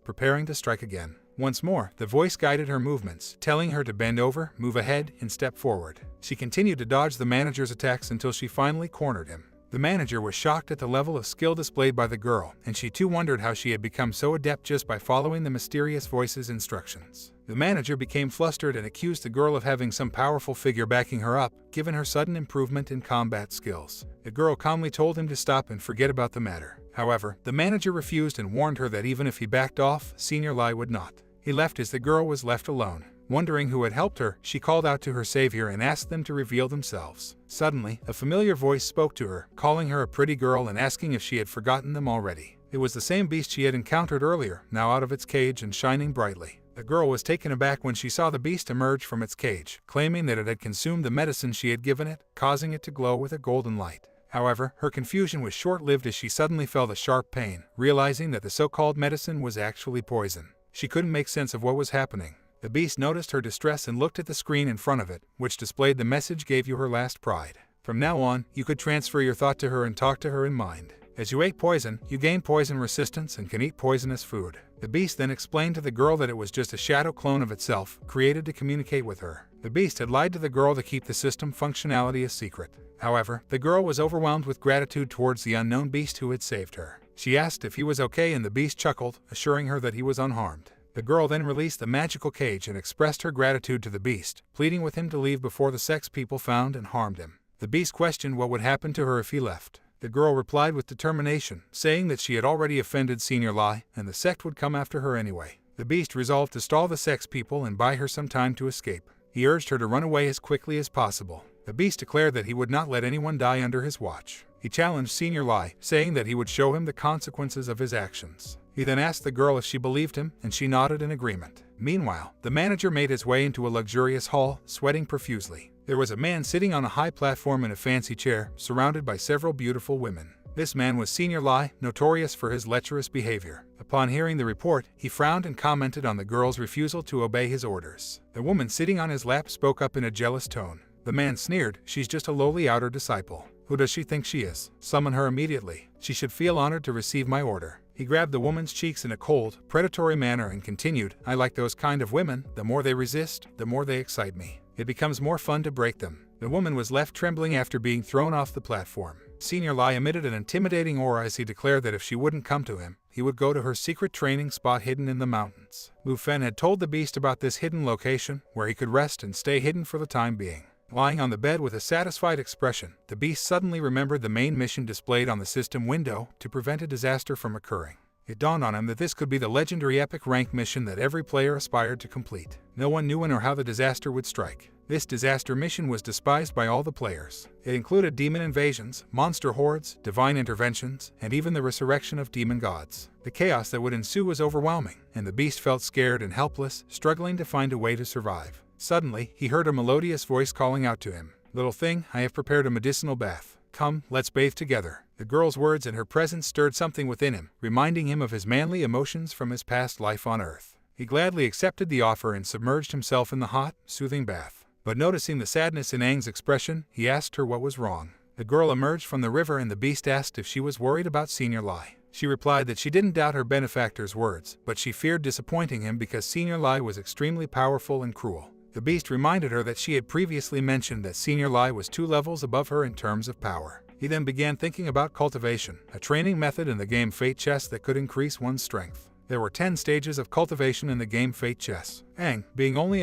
preparing to strike again. Once more, the voice guided her movements, telling her to bend over, move ahead, and step forward. She continued to dodge the manager's attacks until she finally cornered him. The manager was shocked at the level of skill displayed by the girl, and she too wondered how she had become so adept just by following the mysterious voice's instructions. The manager became flustered and accused the girl of having some powerful figure backing her up, given her sudden improvement in combat skills. The girl calmly told him to stop and forget about the matter. However, the manager refused and warned her that even if he backed off, Senior Lai would not. He left as the girl was left alone. Wondering who had helped her, she called out to her savior and asked them to reveal themselves. Suddenly, a familiar voice spoke to her, calling her a pretty girl and asking if she had forgotten them already. It was the same beast she had encountered earlier, now out of its cage and shining brightly. The girl was taken aback when she saw the beast emerge from its cage, claiming that it had consumed the medicine she had given it, causing it to glow with a golden light. However, her confusion was short-lived as she suddenly felt a sharp pain, realizing that the so-called medicine was actually poison. She couldn't make sense of what was happening. The beast noticed her distress and looked at the screen in front of it, which displayed the message "Gave you her last pride." From now on, you could transfer your thought to her and talk to her in mind. As you ate poison, you gain poison resistance and can eat poisonous food. The beast then explained to the girl that it was just a shadow clone of itself, created to communicate with her. The beast had lied to the girl to keep the system functionality a secret. However, the girl was overwhelmed with gratitude towards the unknown beast who had saved her. She asked if he was okay and the beast chuckled, assuring her that he was unharmed. The girl then released the magical cage and expressed her gratitude to the beast, pleading with him to leave before the sex people found and harmed him. The beast questioned what would happen to her if he left. The girl replied with determination, saying that she had already offended Senior Lai, and the sect would come after her anyway. The beast resolved to stall the sex people and buy her some time to escape. He urged her to run away as quickly as possible. The beast declared that he would not let anyone die under his watch. He challenged Senior Lai, saying that he would show him the consequences of his actions. He then asked the girl if she believed him, and she nodded in agreement. Meanwhile, the manager made his way into a luxurious hall, sweating profusely. There was a man sitting on a high platform in a fancy chair, surrounded by several beautiful women. This man was Senior Lai, notorious for his lecherous behavior. Upon hearing the report, he frowned and commented on the girl's refusal to obey his orders. The woman sitting on his lap spoke up in a jealous tone. The man sneered, "She's just a lowly outer disciple. Who does she think she is? Summon her immediately. She should feel honored to receive my order." He grabbed the woman's cheeks in a cold, predatory manner and continued, "I like those kind of women. The more they resist, the more they excite me. It becomes more fun to break them." The woman was left trembling after being thrown off the platform. Senior Lai emitted an intimidating aura as he declared that if she wouldn't come to him, he would go to her secret training spot hidden in the mountains. Lu Fen had told the beast about this hidden location, where he could rest and stay hidden for the time being. Lying on the bed with a satisfied expression, the beast suddenly remembered the main mission displayed on the system window to prevent a disaster from occurring. It dawned on him that this could be the legendary epic rank mission that every player aspired to complete. No one knew when or how the disaster would strike. This disaster mission was despised by all the players. It included demon invasions, monster hordes, divine interventions, and even the resurrection of demon gods. The chaos that would ensue was overwhelming, and the beast felt scared and helpless, struggling to find a way to survive. Suddenly, he heard a melodious voice calling out to him, "Little thing, I have prepared a medicinal bath. Come, let's bathe together." The girl's words and her presence stirred something within him, reminding him of his manly emotions from his past life on Earth. He gladly accepted the offer and submerged himself in the hot, soothing bath. But noticing the sadness in Aang's expression, he asked her what was wrong. The girl emerged from the river and the beast asked if she was worried about Senior Lai. She replied that she didn't doubt her benefactor's words, but she feared disappointing him because Senior Lai was extremely powerful and cruel. The beast reminded her that she had previously mentioned that Senior Lai was 2 levels above her in terms of power. He then began thinking about cultivation, a training method in the game Fate Chess that could increase one's strength. There were 10 stages of cultivation in the game Fate Chess. Aang, being only